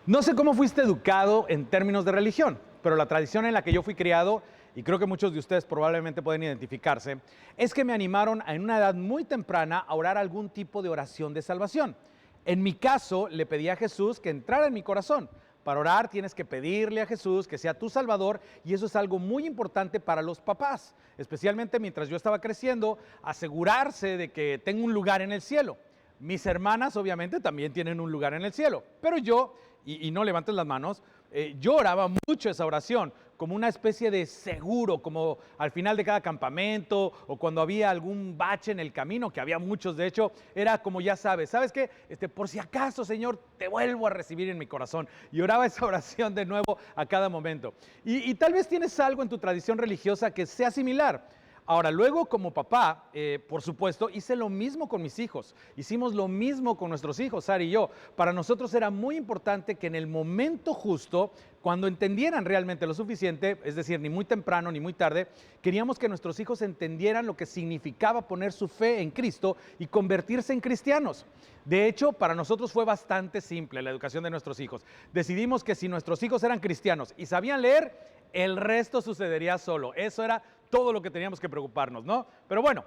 No sé cómo fuiste educado en términos de religión, pero la tradición en la que yo fui criado, y creo que muchos de ustedes probablemente pueden identificarse, es que me animaron en una edad muy temprana a orar algún tipo de oración de salvación. En mi caso, le pedí a Jesús que entrara en mi corazón. Para orar tienes que pedirle a Jesús que sea tu Salvador, y eso es algo muy importante para los papás, especialmente mientras yo estaba creciendo, asegurarse de que tengo un lugar en el cielo. Mis hermanas obviamente también tienen un lugar en el cielo, pero yo, y no levantes las manos, yo oraba mucho esa oración como una especie de seguro, como al final de cada campamento o cuando había algún bache en el camino, que había muchos de hecho, era como ya sabes, ¿sabes qué? Por si acaso, Señor, te vuelvo a recibir en mi corazón. Y oraba esa oración de nuevo a cada momento. Y tal vez tienes algo en tu tradición religiosa que sea similar. Ahora, luego como papá, por supuesto, hice lo mismo con mis hijos. Hicimos lo mismo con nuestros hijos, Sara y yo. Para nosotros era muy importante que en el momento justo, cuando entendieran realmente lo suficiente, es decir, ni muy temprano ni muy tarde, queríamos que nuestros hijos entendieran lo que significaba poner su fe en Cristo y convertirse en cristianos. De hecho, para nosotros fue bastante simple la educación de nuestros hijos. Decidimos que si nuestros hijos eran cristianos y sabían leer, el resto sucedería solo. Eso era todo lo que teníamos que preocuparnos, ¿no? Pero bueno,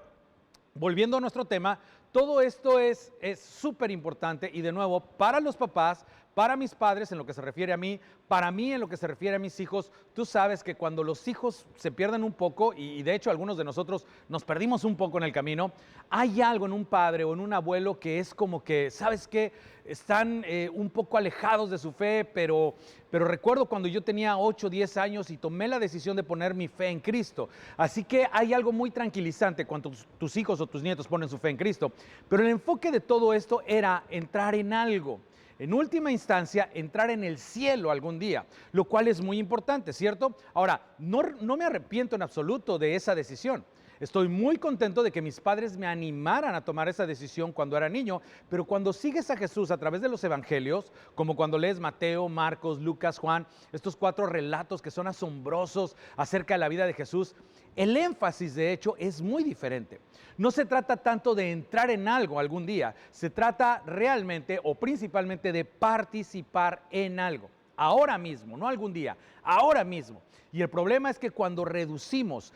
volviendo a nuestro tema, todo esto es súper importante y de nuevo, para los papás, para mis padres en lo que se refiere a mí, para mí en lo que se refiere a mis hijos, tú sabes que cuando los hijos se pierden un poco, y de hecho algunos de nosotros nos perdimos un poco en el camino, hay algo en un padre o en un abuelo que es como que, ¿sabes qué? Están un poco alejados de su fe, pero recuerdo cuando yo tenía 8 o 10 años y tomé la decisión de poner mi fe en Cristo. Así que hay algo muy tranquilizante cuando tus hijos o tus nietos ponen su fe en Cristo. Pero el enfoque de todo esto era entrar en algo. En última instancia, entrar en el cielo algún día, lo cual es muy importante, ¿cierto? Ahora, no me arrepiento en absoluto de esa decisión. Estoy muy contento de que mis padres me animaran a tomar esa decisión cuando era niño, pero cuando sigues a Jesús a través de los evangelios, como cuando lees Mateo, Marcos, Lucas, Juan, estos 4 relatos que son asombrosos acerca de la vida de Jesús, el énfasis de hecho es muy diferente. No se trata tanto de entrar en algo algún día, se trata realmente o principalmente de participar en algo. Ahora mismo, no algún día, ahora mismo. Y el problema es que cuando reducimos,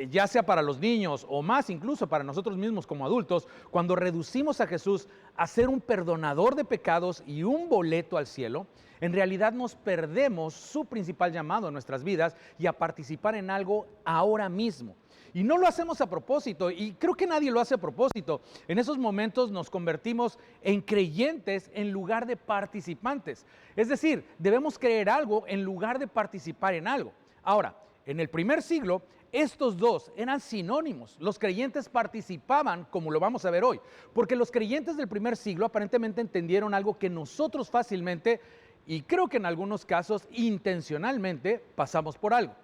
ya sea para los niños o más incluso para nosotros mismos como adultos, cuando reducimos a Jesús a ser un perdonador de pecados y un boleto al cielo, en realidad nos perdemos su principal llamado en nuestras vidas y a participar en algo ahora mismo. Y no lo hacemos a propósito, y creo que nadie lo hace a propósito. En esos momentos nos convertimos en creyentes en lugar de participantes. Es decir, debemos creer algo en lugar de participar en algo. Ahora, en el primer siglo, estos dos eran sinónimos. Los creyentes participaban, como lo vamos a ver hoy, porque los creyentes del primer siglo aparentemente entendieron algo que nosotros fácilmente, y creo que en algunos casos intencionalmente, pasamos por algo.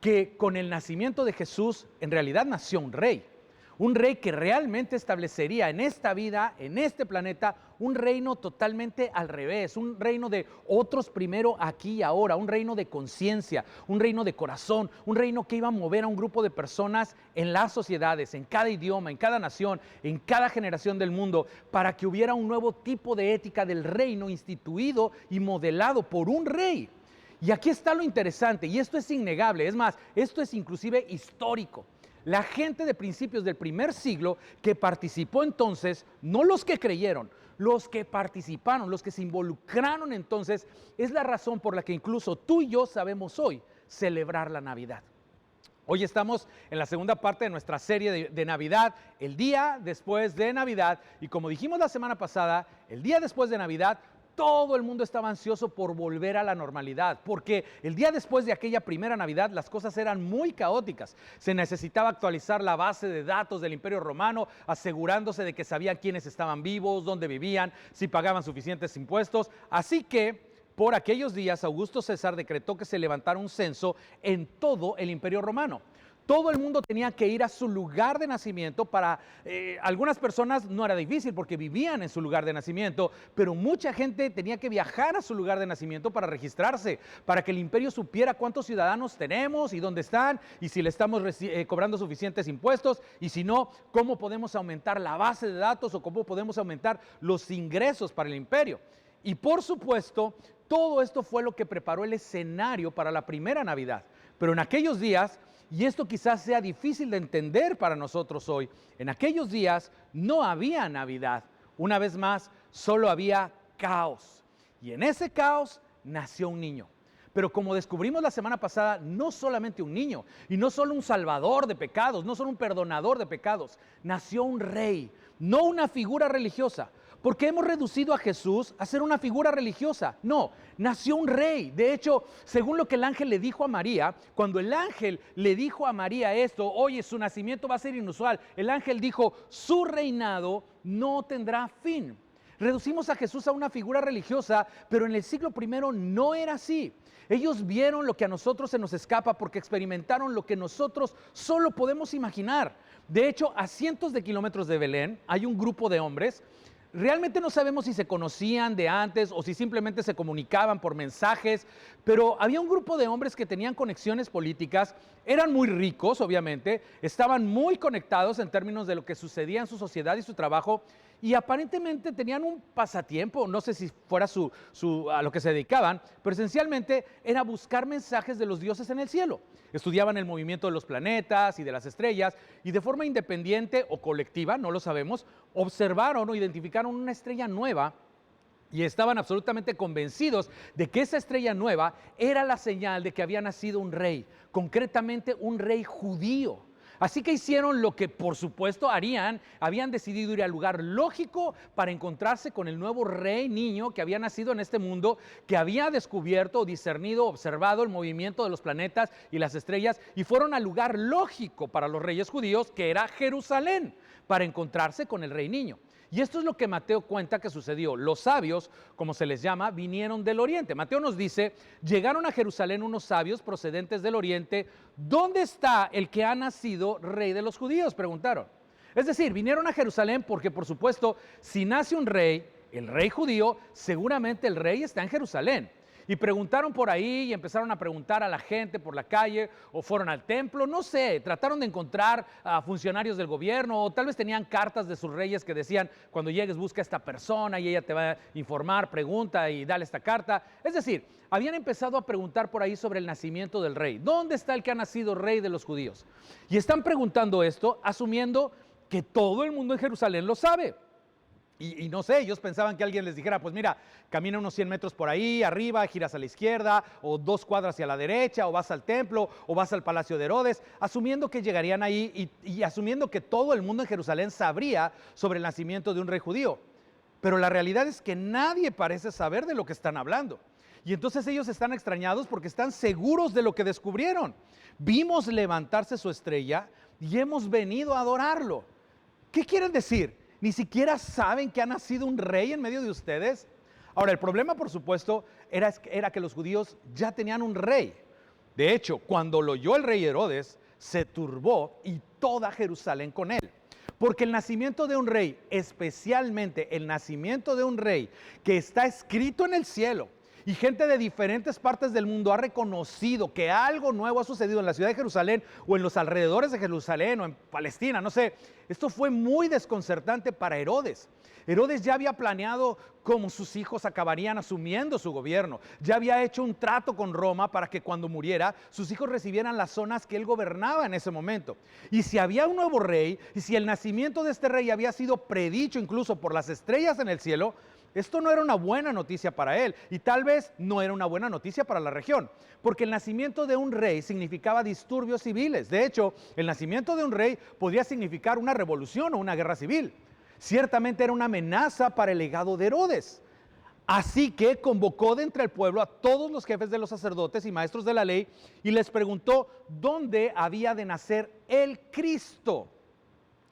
Que con el nacimiento de Jesús en realidad nació un rey que realmente establecería en esta vida, en este planeta, un reino totalmente al revés, un reino de otros primero, aquí y ahora, un reino de conciencia, un reino de corazón, un reino que iba a mover a un grupo de personas en las sociedades, en cada idioma, en cada nación, en cada generación del mundo, para que hubiera un nuevo tipo de ética del reino instituido y modelado por un rey. Y aquí está lo interesante, y esto es innegable, es más, esto es inclusive histórico. La gente de principios del primer siglo que participó entonces, no los que creyeron, los que participaron, los que se involucraron entonces, es la razón por la que incluso tú y yo sabemos hoy celebrar la Navidad. Hoy estamos en la segunda parte de nuestra serie de Navidad, el día después de Navidad, y como dijimos la semana pasada, el día después de Navidad, todo el mundo estaba ansioso por volver a la normalidad, porque el día después de aquella primera Navidad las cosas eran muy caóticas. Se necesitaba actualizar la base de datos del Imperio Romano, asegurándose de que sabían quiénes estaban vivos, dónde vivían, si pagaban suficientes impuestos. Así que, por aquellos días, Augusto César decretó que se levantara un censo en todo el Imperio Romano. Todo el mundo tenía que ir a su lugar de nacimiento. Para algunas personas no era difícil porque vivían en su lugar de nacimiento, pero mucha gente tenía que viajar a su lugar de nacimiento para registrarse, para que el imperio supiera cuántos ciudadanos tenemos y dónde están, y si le estamos cobrando suficientes impuestos, y si no, cómo podemos aumentar la base de datos o cómo podemos aumentar los ingresos para el imperio. Y por supuesto, Todo esto fue lo que preparó el escenario para la primera Navidad. Pero en aquellos días, y esto quizás sea difícil de entender para nosotros hoy, en aquellos días no había Navidad. Una vez más, solo había caos. Y en ese caos nació un niño. Pero como descubrimos la semana pasada, no solamente un niño, y no solo un salvador de pecados, no solo un perdonador de pecados, nació un rey, no una figura religiosa. Porque hemos reducido a Jesús a ser una figura religiosa. No, nació un rey. De hecho, según lo que el ángel le dijo a María, cuando el ángel le dijo a María esto, oye, su nacimiento va a ser inusual, el ángel dijo, su reinado no tendrá fin. Reducimos a Jesús a una figura religiosa, pero en el siglo I no era así. Ellos vieron lo que a nosotros se nos escapa porque experimentaron lo que nosotros solo podemos imaginar. De hecho, a cientos de kilómetros de Belén hay un grupo de hombres. Realmente no sabemos si se conocían de antes o si simplemente se comunicaban por mensajes, pero había un grupo de hombres que tenían conexiones políticas, eran muy ricos, obviamente, estaban muy conectados en términos de lo que sucedía en su sociedad y su trabajo, y aparentemente tenían un pasatiempo, no sé si fuera a lo que se dedicaban, pero esencialmente era buscar mensajes de los dioses en el cielo. Estudiaban el movimiento de los planetas y de las estrellas y de forma independiente o colectiva, no lo sabemos, observaron o identificaron una estrella nueva y estaban absolutamente convencidos de que esa estrella nueva era la señal de que había nacido un rey, concretamente un rey judío. Así que hicieron lo que por supuesto harían, habían decidido ir al lugar lógico para encontrarse con el nuevo rey niño que había nacido en este mundo, que había descubierto, discernido, observado el movimiento de los planetas y las estrellas, y fueron al lugar lógico para los reyes judíos, que era Jerusalén, para encontrarse con el rey niño. Y esto es lo que Mateo cuenta que sucedió. Los sabios, como se les llama, vinieron del oriente. Mateo nos dice, llegaron a Jerusalén unos sabios procedentes del oriente. ¿Dónde está el que ha nacido rey de los judíos?, preguntaron. Es decir, vinieron a Jerusalén porque, por supuesto, si nace un rey, el rey judío, seguramente el rey está en Jerusalén. Y preguntaron por ahí y empezaron a preguntar a la gente por la calle o fueron al templo, no sé, trataron de encontrar a funcionarios del gobierno o tal vez tenían cartas de sus reyes que decían, cuando llegues busca a esta persona y ella te va a informar, pregunta y dale esta carta. Es decir, habían empezado a preguntar por ahí sobre el nacimiento del rey. ¿Dónde está el que ha nacido rey de los judíos? Y están preguntando esto asumiendo que todo el mundo en Jerusalén lo sabe. Y no sé, ellos pensaban que alguien les dijera, pues mira, camina unos 100 metros por ahí, arriba, giras a la izquierda, o 2 cuadras hacia la derecha, o vas al templo, o vas al palacio de Herodes, asumiendo que llegarían ahí y asumiendo que todo el mundo en Jerusalén sabría sobre el nacimiento de un rey judío. Pero la realidad es que nadie parece saber de lo que están hablando. Y entonces ellos están extrañados porque están seguros de lo que descubrieron. Vimos levantarse su estrella y hemos venido a adorarlo. ¿Qué quieren decir? ¿Ni siquiera saben que ha nacido un rey en medio de ustedes? Ahora, el problema, por supuesto, era que los judíos ya tenían un rey. De hecho, cuando lo oyó el rey Herodes, se turbó y toda Jerusalén con él. Porque el nacimiento de un rey, especialmente el nacimiento de un rey que está escrito en el cielo, y gente de diferentes partes del mundo ha reconocido que algo nuevo ha sucedido en la ciudad de Jerusalén o en los alrededores de Jerusalén o en Palestina, no sé. Esto fue muy desconcertante para Herodes. Herodes ya había planeado cómo sus hijos acabarían asumiendo su gobierno. Ya había hecho un trato con Roma para que cuando muriera, sus hijos recibieran las zonas que él gobernaba en ese momento. Y si había un nuevo rey, y si el nacimiento de este rey había sido predicho incluso por las estrellas en el cielo, esto no era una buena noticia para él y tal vez no era una buena noticia para la región, porque el nacimiento de un rey significaba disturbios civiles. De hecho, el nacimiento de un rey podría significar una revolución o una guerra civil. Ciertamente era una amenaza para el legado de Herodes. Así que convocó de entre el pueblo a todos los jefes de los sacerdotes y maestros de la ley y les preguntó dónde había de nacer el Cristo.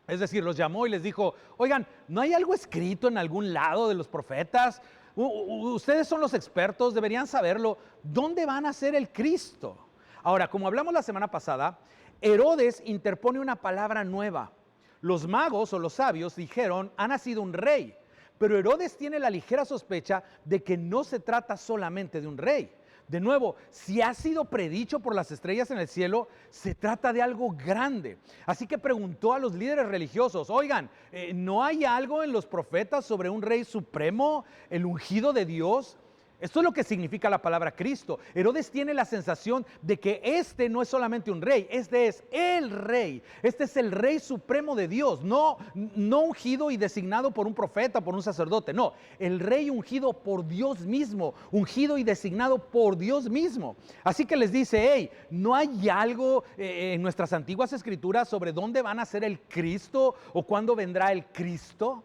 Es decir, los llamó y les dijo, oigan, ¿no hay algo escrito en algún lado de los profetas? Ustedes son los expertos, deberían saberlo. ¿Dónde va a nacer el Cristo? Ahora, como hablamos la semana pasada, Herodes interpone una palabra nueva. Los magos o los sabios dijeron, ha nacido un rey. Pero Herodes tiene la ligera sospecha de que no se trata solamente de un rey. De nuevo, si ha sido predicho por las estrellas en el cielo, se trata de algo grande. Así que preguntó a los líderes religiosos, oigan, ¿no hay algo en los profetas sobre un rey supremo, el ungido de Dios? Esto es lo que significa la palabra Cristo. Herodes tiene la sensación de que este no es solamente un rey, este es el rey. Este es el rey supremo de Dios, no ungido y designado por un profeta, por un sacerdote, no. El rey ungido por Dios mismo, ungido y designado por Dios mismo. Así que les dice, hey, ¿no hay algo en nuestras antiguas escrituras sobre dónde van a ser el Cristo o cuándo vendrá el Cristo?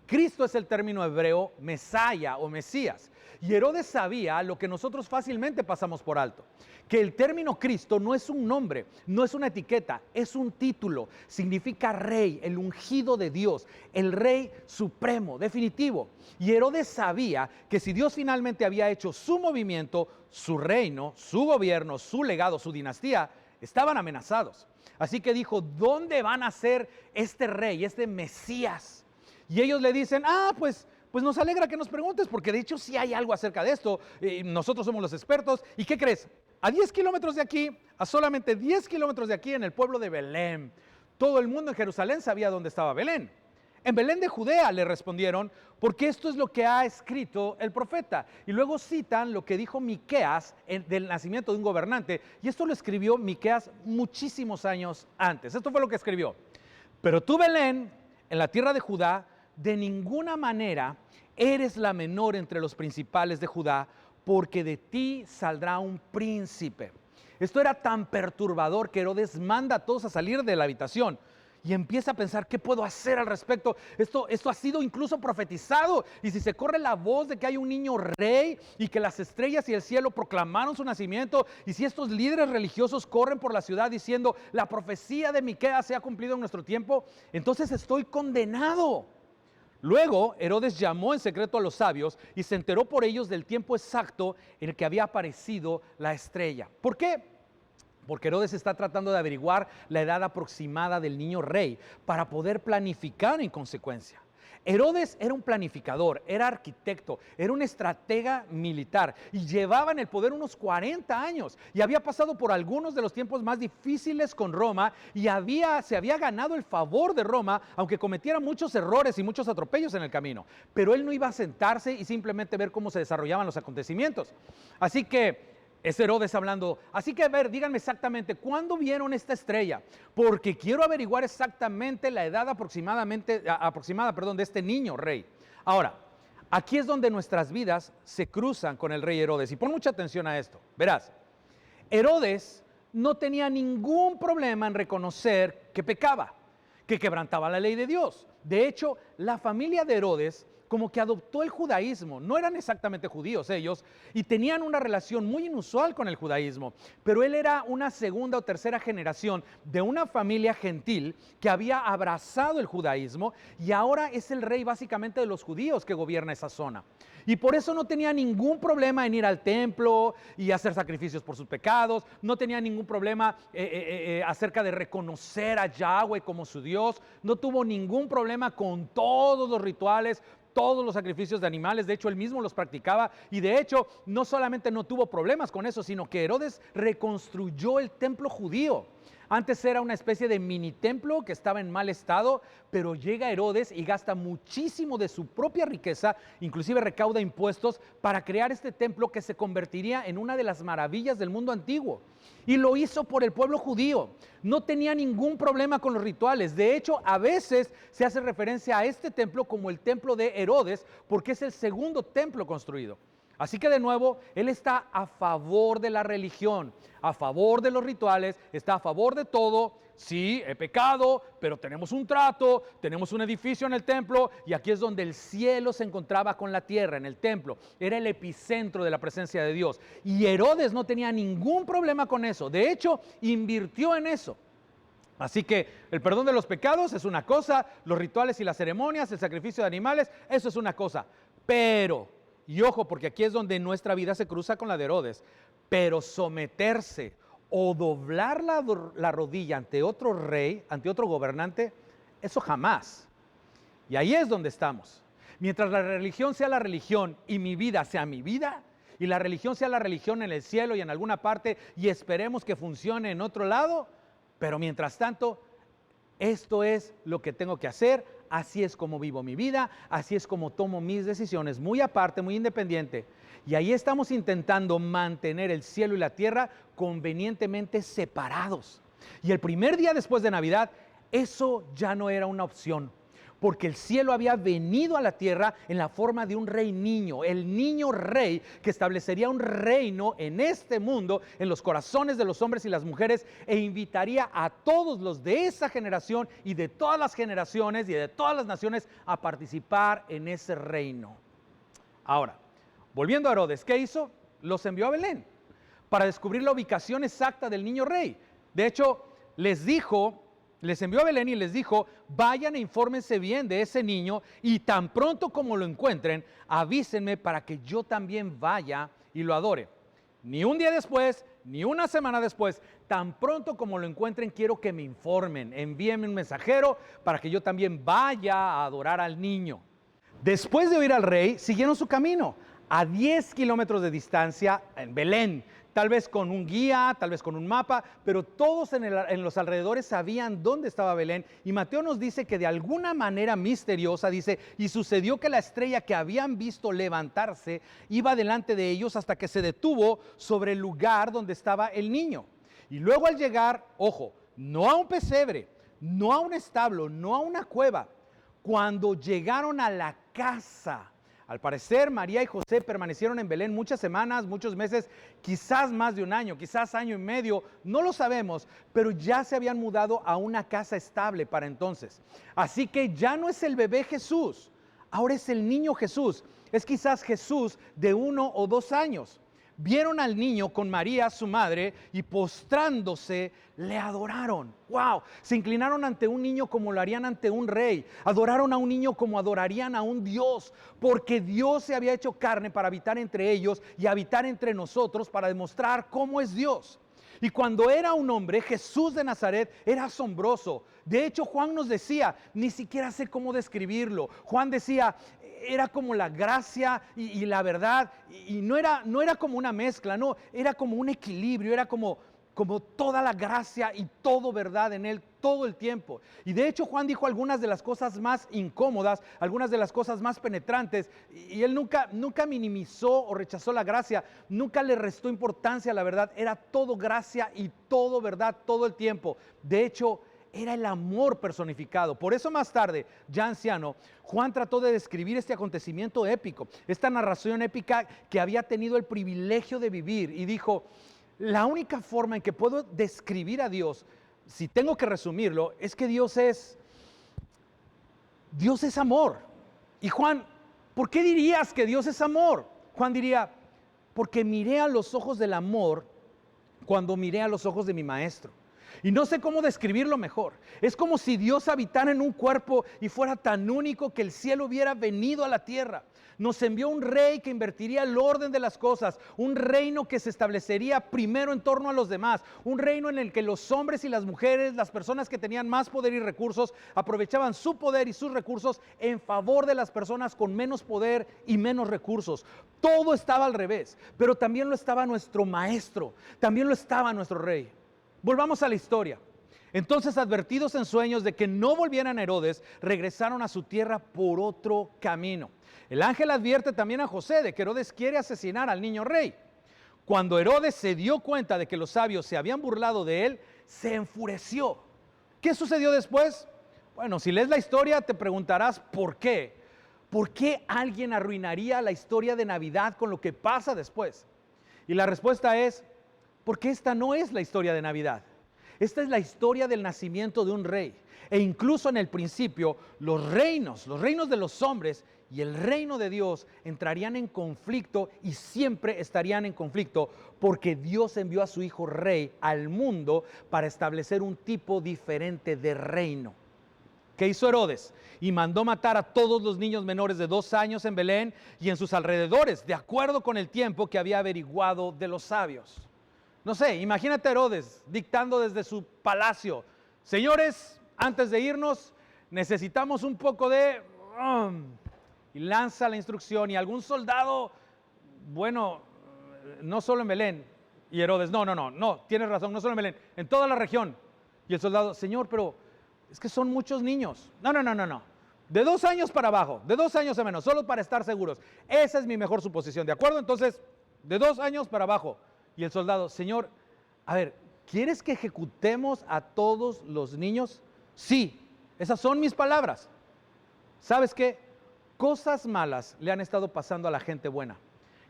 Cristo es el término hebreo Mesaya o Mesías. Y Herodes sabía lo que nosotros fácilmente pasamos por alto, que el término Cristo no es un nombre, no es una etiqueta, es un título. Significa rey, el ungido de Dios, el rey supremo, definitivo. Y Herodes sabía que si Dios finalmente había hecho su movimiento, su reino, su gobierno, su legado, su dinastía, estaban amenazados. Así que dijo, ¿dónde van a ser este rey, este Mesías? Y ellos le dicen, pues nos alegra que nos preguntes, porque de hecho sí hay algo acerca de esto. Nosotros somos los expertos. ¿Y qué crees? A 10 kilómetros de aquí, a solamente 10 kilómetros de aquí, en el pueblo de Belén, todo el mundo en Jerusalén sabía dónde estaba Belén. En Belén de Judea, le respondieron, porque esto es lo que ha escrito el profeta. Y luego citan lo que dijo Miqueas del nacimiento de un gobernante. Y esto lo escribió Miqueas muchísimos años antes. Esto fue lo que escribió. Pero tú, Belén, en la tierra de Judá, de ninguna manera eres la menor entre los principales de Judá, porque de ti saldrá un príncipe. Esto era tan perturbador que Herodes manda a todos a salir de la habitación y empieza a pensar, ¿qué puedo hacer al respecto? Esto ha sido incluso profetizado, y si se corre la voz de que hay un niño rey y que las estrellas y el cielo proclamaron su nacimiento, y si estos líderes religiosos corren por la ciudad diciendo, la profecía de Miqueas se ha cumplido en nuestro tiempo, entonces estoy condenado. Luego Herodes llamó en secreto a los sabios y se enteró por ellos del tiempo exacto en el que había aparecido la estrella. ¿Por qué? Porque Herodes está tratando de averiguar la edad aproximada del niño rey para poder planificar en consecuencia. Herodes era un planificador, era arquitecto, era un estratega militar y llevaba en el poder unos 40 años y había pasado por algunos de los tiempos más difíciles con Roma y se había ganado el favor de Roma, aunque cometiera muchos errores y muchos atropellos en el camino. Pero él no iba a sentarse y simplemente ver cómo se desarrollaban los acontecimientos. Así que es Herodes hablando, así que a ver, díganme exactamente, ¿cuándo vieron esta estrella? Porque quiero averiguar exactamente la edad aproximada, de este niño rey. Ahora, aquí es donde nuestras vidas se cruzan con el rey Herodes. Y pon mucha atención a esto. Verás, Herodes no tenía ningún problema en reconocer que pecaba, que quebrantaba la ley de Dios. De hecho, la familia de Herodes como que adoptó el judaísmo. No eran exactamente judíos ellos y tenían una relación muy inusual con el judaísmo, pero él era una segunda o tercera generación de una familia gentil que había abrazado el judaísmo y ahora es el rey básicamente de los judíos que gobierna esa zona. Y por eso no tenía ningún problema en ir al templo y hacer sacrificios por sus pecados, no tenía ningún problema acerca de reconocer a Yahweh como su Dios, no tuvo ningún problema con todos los rituales, todos los sacrificios de animales. De hecho, él mismo los practicaba y de hecho, no solamente no tuvo problemas con eso, sino que Herodes reconstruyó el templo judío. Antes era una especie de mini templo que estaba en mal estado, pero llega Herodes y gasta muchísimo de su propia riqueza, inclusive recauda impuestos para crear este templo que se convertiría en una de las maravillas del mundo antiguo. Y lo hizo por el pueblo judío. No tenía ningún problema con los rituales. De hecho, a veces se hace referencia a este templo como el templo de Herodes, porque es el segundo templo construido. Así que de nuevo, él está a favor de la religión, a favor de los rituales, está a favor de todo. Sí, he pecado, pero tenemos un trato, tenemos un edificio en el templo y aquí es donde el cielo se encontraba con la tierra, en el templo. Era el epicentro de la presencia de Dios. Y Herodes no tenía ningún problema con eso. De hecho, invirtió en eso. Así que el perdón de los pecados es una cosa, los rituales y las ceremonias, el sacrificio de animales, eso es una cosa. Pero, y ojo, porque aquí es donde nuestra vida se cruza con la de Herodes, pero someterse o doblar la rodilla ante otro rey, ante otro gobernante, eso jamás. Y ahí es donde estamos. Mientras la religión sea la religión y mi vida sea mi vida, y la religión sea la religión en el cielo y en alguna parte, y esperemos que funcione en otro lado, pero mientras tanto, esto es lo que tengo que hacer, así es como vivo mi vida, así es como tomo mis decisiones, muy aparte, muy independiente. Y ahí estamos intentando mantener el cielo y la tierra convenientemente separados. Y el primer día después de Navidad, eso ya no era una opción, porque el cielo había venido a la tierra en la forma de un rey niño, el niño rey que establecería un reino en este mundo, en los corazones de los hombres y las mujeres, e invitaría a todos los de esa generación y de todas las generaciones y de todas las naciones a participar en ese reino. Ahora, volviendo a Herodes, ¿qué hizo? Los envió a Belén para descubrir la ubicación exacta del niño rey. De hecho, les envió a Belén y les dijo, vayan e infórmense bien de ese niño y tan pronto como lo encuentren, avísenme para que yo también vaya y lo adore. Ni un día después, ni una semana después, tan pronto como lo encuentren, quiero que me informen, envíenme un mensajero para que yo también vaya a adorar al niño. Después de oír al rey, siguieron su camino a 10 kilómetros de distancia en Belén, tal vez con un guía, tal vez con un mapa, pero todos en los alrededores sabían dónde estaba Belén. Y Mateo nos dice que de alguna manera misteriosa, dice, y sucedió que la estrella que habían visto levantarse iba delante de ellos hasta que se detuvo sobre el lugar donde estaba el niño. Y luego al llegar, ojo, no a un pesebre, no a un establo, no a una cueva, cuando llegaron a la casa, al parecer, María y José permanecieron en Belén muchas semanas, muchos meses, quizás más de un año, quizás año y medio, no lo sabemos, pero ya se habían mudado a una casa estable para entonces. Así que ya no es el bebé Jesús, ahora es el niño Jesús. Es quizás Jesús de 1 o 2 años. Vieron al niño con María, su madre, y postrándose, le adoraron. ¡Wow! Se inclinaron ante un niño como lo harían ante un rey. Adoraron a un niño como adorarían a un Dios, porque Dios se había hecho carne para habitar entre ellos y habitar entre nosotros para demostrar cómo es Dios. Y cuando era un hombre, Jesús de Nazaret era asombroso. De hecho, Juan nos decía, ni siquiera sé cómo describirlo. Juan decía, era como la gracia y la verdad, y no era como una mezcla, no, era como un equilibrio, era como toda la gracia y todo verdad en él todo el tiempo. Y de hecho Juan dijo algunas de las cosas más incómodas, algunas de las cosas más penetrantes, y él nunca minimizó o rechazó la gracia, nunca le restó importancia a la verdad, era todo gracia y todo verdad todo el tiempo. De hecho, era el amor personificado. Por eso más tarde, ya anciano, Juan trató de describir este acontecimiento épico, esta narración épica que había tenido el privilegio de vivir, y dijo, la única forma en que puedo describir a Dios, si tengo que resumirlo, es que Dios es amor. Y Juan, ¿por qué dirías que Dios es amor? Juan diría, porque miré a los ojos del amor cuando miré a los ojos de mi maestro. Y no sé cómo describirlo mejor. Es como si Dios habitara en un cuerpo y fuera tan único que el cielo hubiera venido a la tierra. Nos envió un rey que invertiría el orden de las cosas, un reino que se establecería primero en torno a los demás, un reino en el que los hombres y las mujeres, las personas que tenían más poder y recursos, aprovechaban su poder y sus recursos en favor de las personas con menos poder y menos recursos. Todo estaba al revés, pero también lo estaba nuestro maestro, también lo estaba nuestro rey. Volvamos a la historia. Entonces, advertidos en sueños de que no volvieran a Herodes, regresaron a su tierra por otro camino. El ángel advierte también a José de que Herodes quiere asesinar al niño rey. Cuando Herodes se dio cuenta de que los sabios se habían burlado de él, se enfureció. ¿Qué sucedió después? Bueno, si lees la historia te preguntarás ¿por qué? ¿Por qué alguien arruinaría la historia de Navidad con lo que pasa después? Y la respuesta es, porque esta no es la historia de Navidad. Esta es la historia del nacimiento de un rey. E incluso en el principio, los reinos de los hombres y el reino de Dios entrarían en conflicto y siempre estarían en conflicto porque Dios envió a su hijo rey al mundo para establecer un tipo diferente de reino. ¿Qué hizo Herodes? Y mandó matar a todos los niños menores de 2 años en Belén y en sus alrededores, de acuerdo con el tiempo que había averiguado de los sabios. No sé, imagínate a Herodes dictando desde su palacio, señores, antes de irnos, necesitamos un poco de... y lanza la instrucción y algún soldado, bueno, no solo en Belén, y Herodes, no, tienes razón, no solo en Belén, en toda la región. Y el soldado, señor, pero es que son muchos niños. No, de 2 años para abajo, de 2 años o menos, solo para estar seguros. Esa es mi mejor suposición, ¿de acuerdo? Entonces, de 2 años para abajo. Y el soldado, Señor, a ver, ¿quieres que ejecutemos a todos los niños? Sí, esas son mis palabras. ¿Sabes qué? Cosas malas le han estado pasando a la gente buena.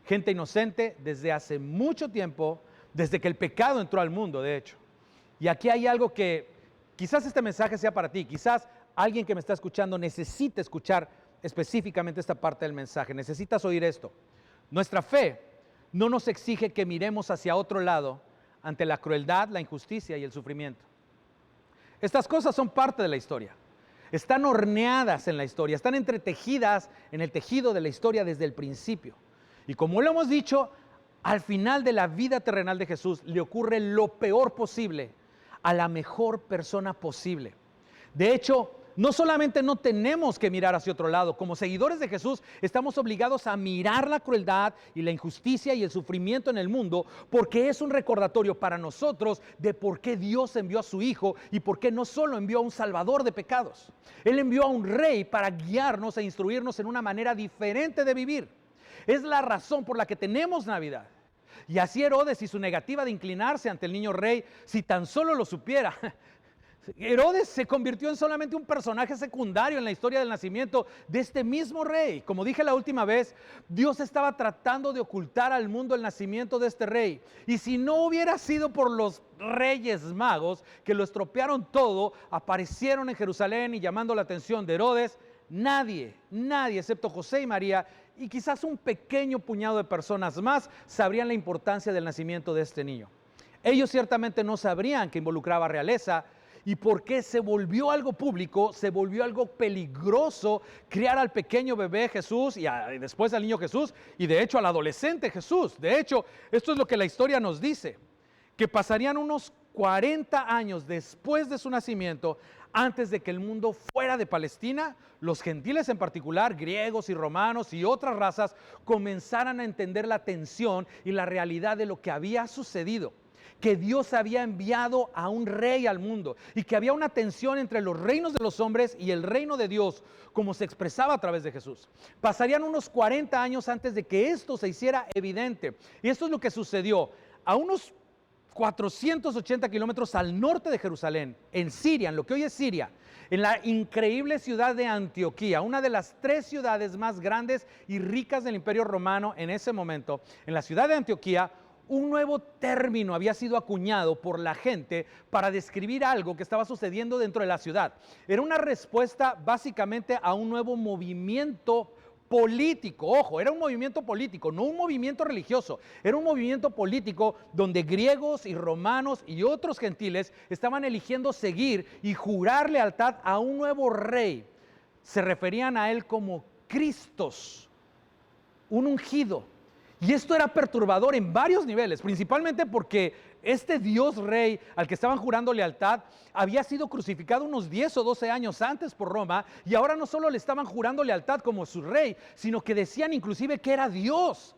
Gente inocente desde hace mucho tiempo, desde que el pecado entró al mundo, de hecho. Y aquí hay algo que quizás este mensaje sea para ti, quizás alguien que me está escuchando necesite escuchar específicamente esta parte del mensaje, necesitas oír esto. Nuestra fe no nos exige que miremos hacia otro lado ante la crueldad, la injusticia y el sufrimiento. Estas cosas son parte de la historia, están horneadas en la historia, están entretejidas en el tejido de la historia desde el principio. Y como lo hemos dicho, al final de la vida terrenal de Jesús le ocurre lo peor posible a la mejor persona posible. De hecho, no solamente no tenemos que mirar hacia otro lado, como seguidores de Jesús estamos obligados a mirar la crueldad y la injusticia y el sufrimiento en el mundo, porque es un recordatorio para nosotros de por qué Dios envió a su Hijo y por qué no solo envió a un salvador de pecados. Él envió a un rey para guiarnos e instruirnos en una manera diferente de vivir. Es la razón por la que tenemos Navidad. Y así Herodes y su negativa de inclinarse ante el niño rey, si tan solo lo supiera. Herodes se convirtió en solamente un personaje secundario en la historia del nacimiento de este mismo rey. Como dije la última vez, Dios estaba tratando de ocultar al mundo el nacimiento de este rey. Y si no hubiera sido por los reyes magos que lo estropearon todo, aparecieron en Jerusalén y llamando la atención de Herodes, nadie excepto José y María y quizás un pequeño puñado de personas más sabrían la importancia del nacimiento de este niño. Ellos ciertamente no sabrían que involucraba realeza y por qué se volvió algo público, se volvió algo peligroso criar al pequeño bebé Jesús y después al niño Jesús y de hecho al adolescente Jesús. De hecho, esto es lo que la historia nos dice, que pasarían unos 40 años después de su nacimiento, antes de que el mundo fuera de Palestina, los gentiles en particular, griegos y romanos y otras razas, comenzaran a entender la tensión y la realidad de lo que había sucedido. Que Dios había enviado a un rey al mundo y que había una tensión entre los reinos de los hombres y el reino de Dios, como se expresaba a través de Jesús. Pasarían unos 40 años antes de que esto se hiciera evidente. Y esto es lo que sucedió. A unos 480 kilómetros al norte de Jerusalén, en Siria, en lo que hoy es Siria, en la increíble ciudad de Antioquía, una de las 3 ciudades más grandes y ricas del Imperio Romano en ese momento. En la ciudad de Antioquía, un nuevo término había sido acuñado por la gente para describir algo que estaba sucediendo dentro de la ciudad. Era una respuesta básicamente a un nuevo movimiento político. Ojo, era un movimiento político, no un movimiento religioso. Era un movimiento político donde griegos y romanos y otros gentiles estaban eligiendo seguir y jurar lealtad a un nuevo rey. Se referían a él como Cristos, un ungido. Y esto era perturbador en varios niveles, principalmente porque este Dios rey al que estaban jurando lealtad había sido crucificado unos 10 o 12 años antes por Roma y ahora no solo le estaban jurando lealtad como su rey, sino que decían inclusive que era Dios.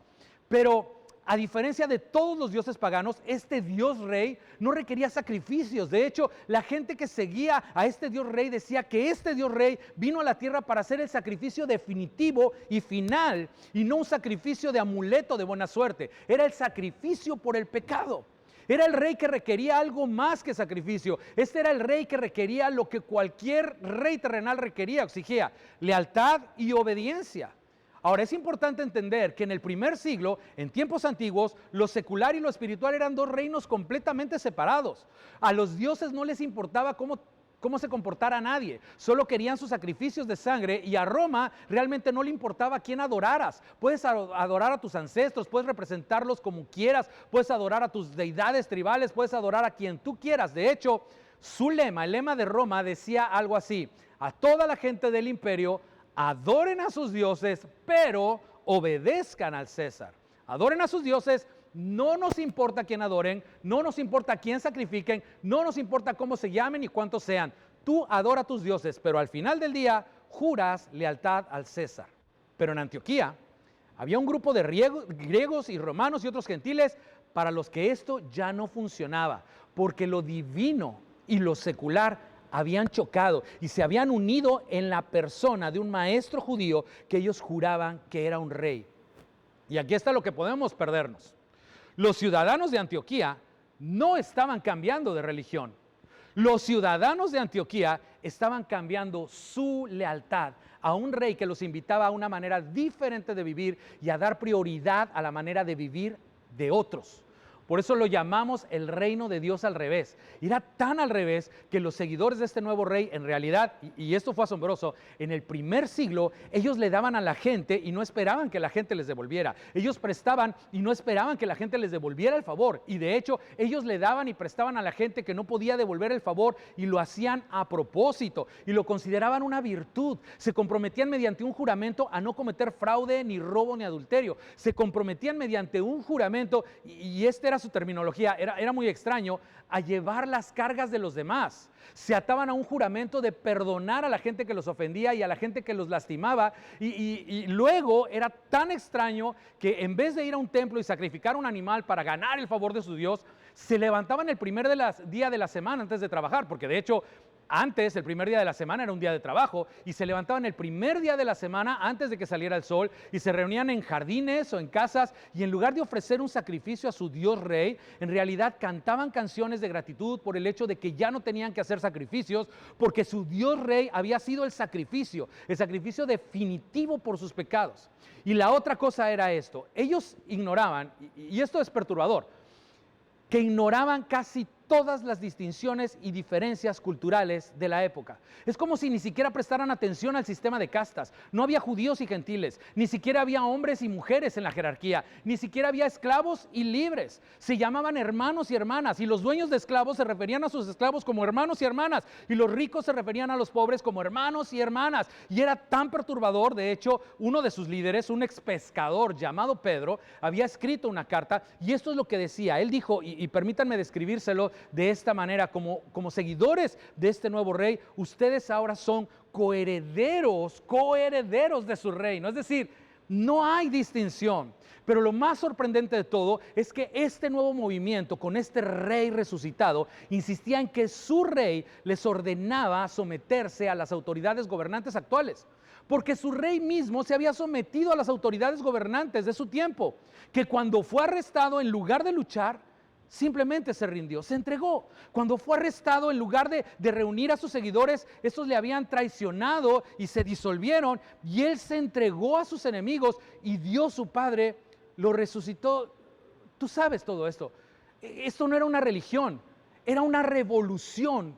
Pero a diferencia de todos los dioses paganos, este Dios rey no requería sacrificios. De hecho, la gente que seguía a este Dios rey decía que este Dios rey vino a la tierra para hacer el sacrificio definitivo y final, y no un sacrificio de amuleto de buena suerte. Era el sacrificio por el pecado. Era el rey que requería algo más que sacrificio. Este era el rey que requería lo que cualquier rey terrenal requería, exigía lealtad y obediencia. Ahora, es importante entender que en el primer siglo, en tiempos antiguos, lo secular y lo espiritual eran 2 reinos completamente separados. A los dioses no les importaba cómo se comportara nadie, solo querían sus sacrificios de sangre, y a Roma realmente no le importaba a quién adoraras. Puedes adorar a tus ancestros, puedes representarlos como quieras, puedes adorar a tus deidades tribales, puedes adorar a quien tú quieras. De hecho, su lema, el lema de Roma decía algo así: a toda la gente del imperio, adoren a sus dioses, pero obedezcan al César. Adoren a sus dioses, no nos importa quién adoren, no nos importa quién sacrifiquen, no nos importa cómo se llamen y cuántos sean. Tú adora a tus dioses, pero al final del día juras lealtad al César. Pero en Antioquía había un grupo de griegos y romanos y otros gentiles para los que esto ya no funcionaba, porque lo divino y lo secular habían chocado y se habían unido en la persona de un maestro judío que ellos juraban que era un rey. Y aquí está lo que podemos perdernos. Los ciudadanos de Antioquía no estaban cambiando de religión. Los ciudadanos de Antioquía estaban cambiando su lealtad a un rey que los invitaba a una manera diferente de vivir y a dar prioridad a la manera de vivir de otros. Por eso lo llamamos el reino de Dios al revés. Era tan al revés que los seguidores de este nuevo rey, en realidad, y esto fue asombroso, en el primer siglo ellos le daban a la gente y no esperaban que la gente les devolviera. Ellos prestaban y no esperaban que la gente les devolviera el favor. Y de hecho, ellos le daban y prestaban a la gente que no podía devolver el favor y lo hacían a propósito y lo consideraban una virtud. Se comprometían mediante un juramento a no cometer fraude, ni robo, ni adulterio. Se comprometían mediante un juramento, y este era su terminología, era muy extraño, a llevar las cargas de los demás. Se ataban a un juramento de perdonar a la gente que los ofendía y a la gente que los lastimaba, y luego era tan extraño que en vez de ir a un templo y sacrificar un animal para ganar el favor de su Dios, se levantaban el primer día de la semana antes de trabajar, porque de hecho antes, el primer día de la semana era un día de trabajo, y se levantaban el primer día de la semana antes de que saliera el sol y se reunían en jardines o en casas, y en lugar de ofrecer un sacrificio a su Dios Rey, en realidad cantaban canciones de gratitud por el hecho de que ya no tenían que hacer sacrificios, porque su Dios Rey había sido el sacrificio definitivo por sus pecados. Y la otra cosa era esto: ellos ignoraban, y esto es perturbador, que ignoraban casi todas las distinciones y diferencias culturales de la época. Es como si ni siquiera prestaran atención al sistema de castas. No había judíos y gentiles, ni siquiera había hombres y mujeres en la jerarquía, ni siquiera había esclavos y libres. Se llamaban hermanos y hermanas, y los dueños de esclavos se referían a sus esclavos como hermanos y hermanas, y los ricos se referían a los pobres como hermanos y hermanas. Y era tan perturbador. De hecho, uno de sus líderes, un ex pescador llamado Pedro, había escrito una carta, y esto es lo que decía. Él dijo, y permítanme describírselo de esta manera: como seguidores de este nuevo rey, ustedes ahora son coherederos de su reino. Es decir, no hay distinción. Pero lo más sorprendente de todo es que este nuevo movimiento, con este rey resucitado, insistía en que su rey les ordenaba someterse a las autoridades gobernantes actuales, porque su rey mismo se había sometido a las autoridades gobernantes de su tiempo, que cuando fue arrestado, en lugar de luchar, simplemente se rindió, se entregó. Cuando fue arrestado, en lugar de reunir a sus seguidores, estos le habían traicionado y se disolvieron, y él se entregó a sus enemigos, y Dios su Padre lo resucitó. Tú sabes todo esto. Esto no era una religión, era una revolución.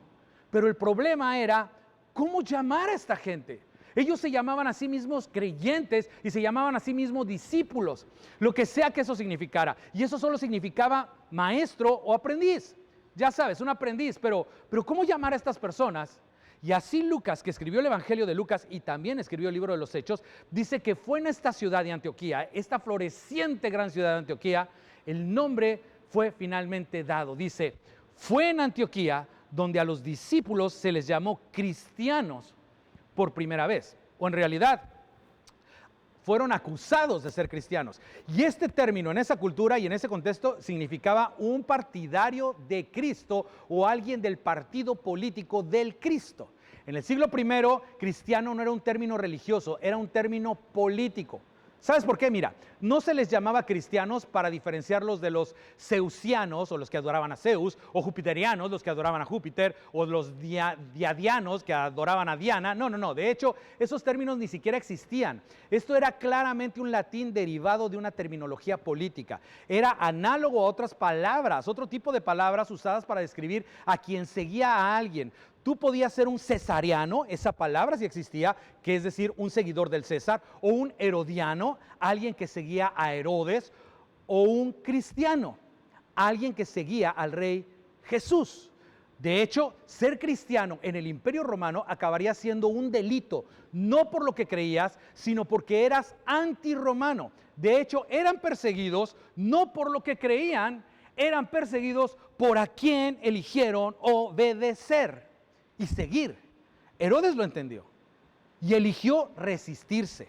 Pero el problema era cómo llamar a esta gente. Ellos se llamaban a sí mismos creyentes y se llamaban a sí mismos discípulos, lo que sea que eso significara. Y eso solo significaba maestro o aprendiz. Ya sabes, un aprendiz. Pero ¿cómo llamar a estas personas? Y así Lucas, que escribió el Evangelio de Lucas y también escribió el libro de los Hechos, dice que fue en esta ciudad de Antioquía, esta floreciente gran ciudad de Antioquía, el nombre fue finalmente dado. Dice, fue en Antioquía donde a los discípulos se les llamó cristianos por primera vez, o en realidad fueron acusados de ser cristianos. Y este término en esa cultura y en ese contexto significaba un partidario de Cristo o alguien del partido político del Cristo. En el siglo I, cristiano no era un término religioso, era un término político. ¿Sabes por qué? Mira, no se les llamaba cristianos para diferenciarlos de los zeusianos, o los que adoraban a Zeus, o jupiterianos, los que adoraban a Júpiter, o los diadianos, que adoraban a Diana. No. De hecho, esos términos ni siquiera existían. Esto era claramente un latín derivado de una terminología política. Era análogo a otras palabras, otro tipo de palabras usadas para describir a quien seguía a alguien. Tú podías ser un cesariano, esa palabra sí existía, que es decir, un seguidor del César, o un herodiano, alguien que seguía a Herodes, o un cristiano, alguien que seguía al rey Jesús. De hecho, ser cristiano en el Imperio Romano acabaría siendo un delito, no por lo que creías, sino porque eras antirromano. De hecho, eran perseguidos no por lo que creían, eran perseguidos por a quien eligieron obedecer y seguir. Herodes lo entendió y eligió resistirse.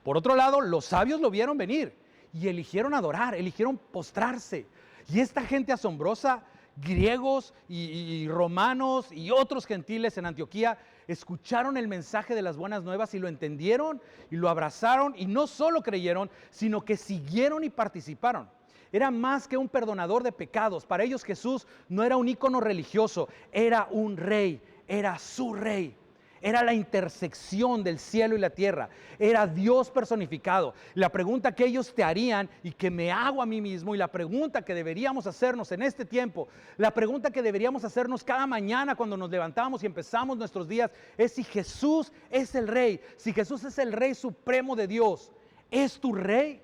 Por otro lado, los sabios lo vieron venir y eligieron adorar, eligieron postrarse. Y esta gente asombrosa griegos y romanos y otros gentiles en Antioquía escucharon el mensaje de las buenas nuevas y lo entendieron y lo abrazaron, y no solo creyeron, sino que siguieron y participaron. Era más que un perdonador de pecados. Para ellos Jesús no era un ícono religioso, era un rey, era su rey. Era la intersección del cielo y la tierra. Era Dios personificado. La pregunta que ellos te harían y que me hago a mí mismo, y la pregunta que deberíamos hacernos en este tiempo, la pregunta que deberíamos hacernos cada mañana cuando nos levantamos y empezamos nuestros días, es si Jesús es el rey, si Jesús es el rey supremo de Dios. ¿Es tu rey?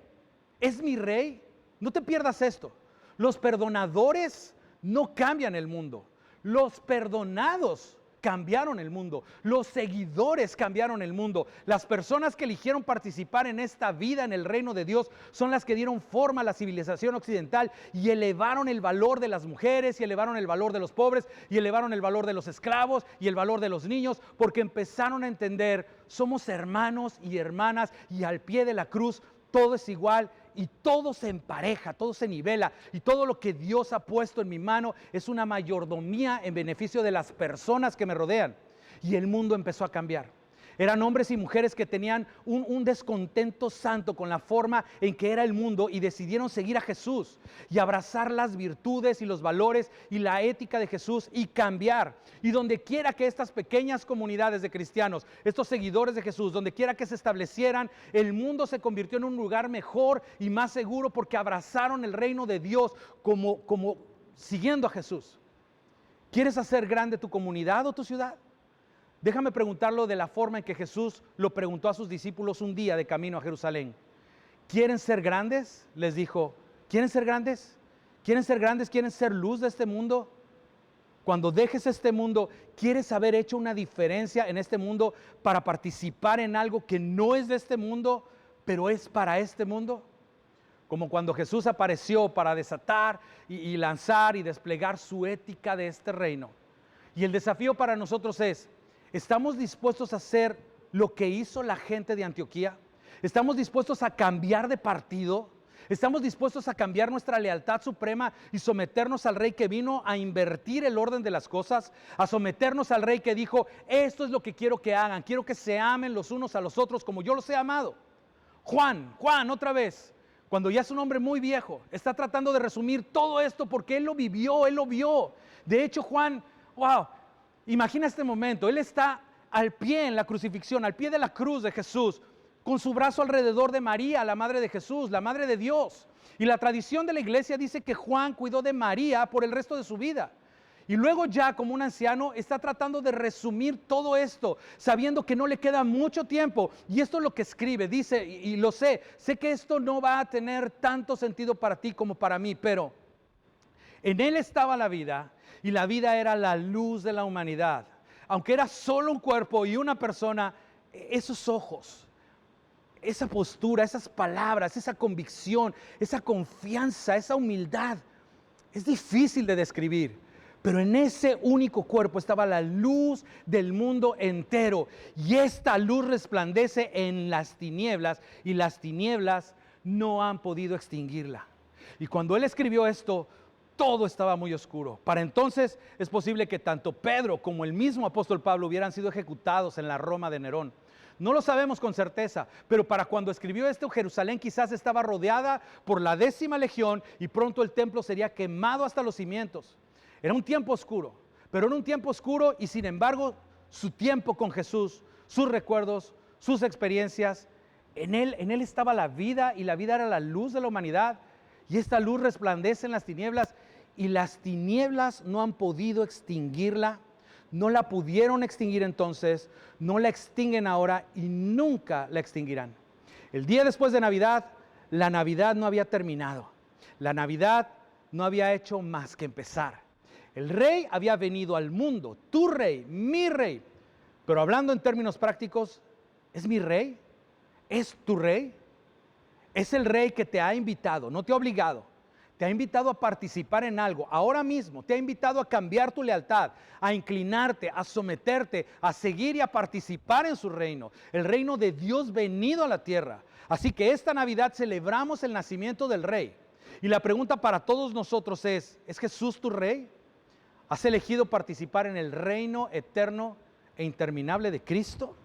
¿Es mi rey? No te pierdas esto. Los perdonadores no cambian el mundo. Los perdonados cambiaron el mundo. Los seguidores cambiaron el mundo. Las personas que eligieron participar en esta vida en el reino de Dios son las que dieron forma a la civilización occidental y elevaron el valor de las mujeres, y elevaron el valor de los pobres, y elevaron el valor de los esclavos y el valor de los niños, porque empezaron a entender: somos hermanos y hermanas, y al pie de la cruz todo es igual y todo se empareja, todo se nivela, y todo lo que Dios ha puesto en mi mano es una mayordomía en beneficio de las personas que me rodean. Y el mundo empezó a cambiar. Eran hombres y mujeres que tenían un descontento santo con la forma en que era el mundo, y decidieron seguir a Jesús y abrazar las virtudes y los valores y la ética de Jesús y cambiar. Y donde quiera que estas pequeñas comunidades de cristianos, estos seguidores de Jesús, donde quiera que se establecieran, el mundo se convirtió en un lugar mejor y más seguro, porque abrazaron el reino de Dios como siguiendo a Jesús. ¿Quieres hacer grande tu comunidad o tu ciudad? Déjame preguntarlo de la forma en que Jesús lo preguntó a sus discípulos un día de camino a Jerusalén. ¿Quieren ser grandes? Les dijo. ¿Quieren ser grandes? ¿Quieren ser grandes? ¿Quieren ser luz de este mundo? Cuando dejes este mundo, ¿quieres haber hecho una diferencia en este mundo para participar en algo que no es de este mundo, pero es para este mundo? Como cuando Jesús apareció para desatar y lanzar y desplegar su ética de este reino. Y el desafío para nosotros es: ¿estamos dispuestos a hacer lo que hizo la gente de Antioquía? ¿Estamos dispuestos a cambiar de partido? ¿Estamos dispuestos a cambiar nuestra lealtad suprema y someternos al rey que vino a invertir el orden de las cosas? A someternos al rey que dijo: esto es lo que quiero que hagan, quiero que se amen los unos a los otros como yo los he amado. Juan, otra vez, cuando ya es un hombre muy viejo, está tratando de resumir todo esto porque él lo vivió, él lo vio. De hecho, Juan, wow, imagina este momento. Él está al pie en la crucifixión, al pie de la cruz de Jesús, con su brazo alrededor de María, la madre de Jesús, la madre de Dios. Y la tradición de la iglesia dice que Juan cuidó de María por el resto de su vida. Y luego, ya como un anciano, está tratando de resumir todo esto, sabiendo que no le queda mucho tiempo. Y esto es lo que escribe, dice, y lo sé que esto no va a tener tanto sentido para ti como para mí, pero en él estaba la vida, y la vida era la luz de la humanidad. Aunque era solo un cuerpo y una persona, esos ojos, esa postura, esas palabras, esa convicción, esa confianza, esa humildad, es difícil de describir. Pero en ese único cuerpo estaba la luz del mundo entero, y esta luz resplandece en las tinieblas, y las tinieblas no han podido extinguirla. Y cuando él escribió esto, todo estaba muy oscuro. Para entonces es posible que tanto Pedro como el mismo apóstol Pablo hubieran sido ejecutados en la Roma de Nerón. No lo sabemos con certeza, pero para cuando escribió esto, Jerusalén quizás estaba rodeada por la 10ª legión, y pronto el templo sería quemado hasta los cimientos. Era un tiempo oscuro, pero era un tiempo oscuro, y sin embargo su tiempo con Jesús, sus recuerdos, sus experiencias, en él estaba la vida, y la vida era la luz de la humanidad, y esta luz resplandece en las tinieblas, y las tinieblas no han podido extinguirla. No la pudieron extinguir entonces, no la extinguen ahora y nunca la extinguirán. El día después de Navidad, la Navidad no había terminado. La Navidad no había hecho más que empezar. El rey había venido al mundo, tu rey, mi rey. Pero hablando en términos prácticos, ¿es mi rey? ¿Es tu rey? Es el rey que te ha invitado, no te ha obligado. Te ha invitado a participar en algo. Ahora mismo te ha invitado a cambiar tu lealtad, a inclinarte, a someterte, a seguir y a participar en su reino. El reino de Dios venido a la tierra. Así que esta Navidad celebramos el nacimiento del Rey. Y la pregunta para todos nosotros ¿es Jesús tu Rey? ¿Has elegido participar en el reino eterno e interminable de Cristo?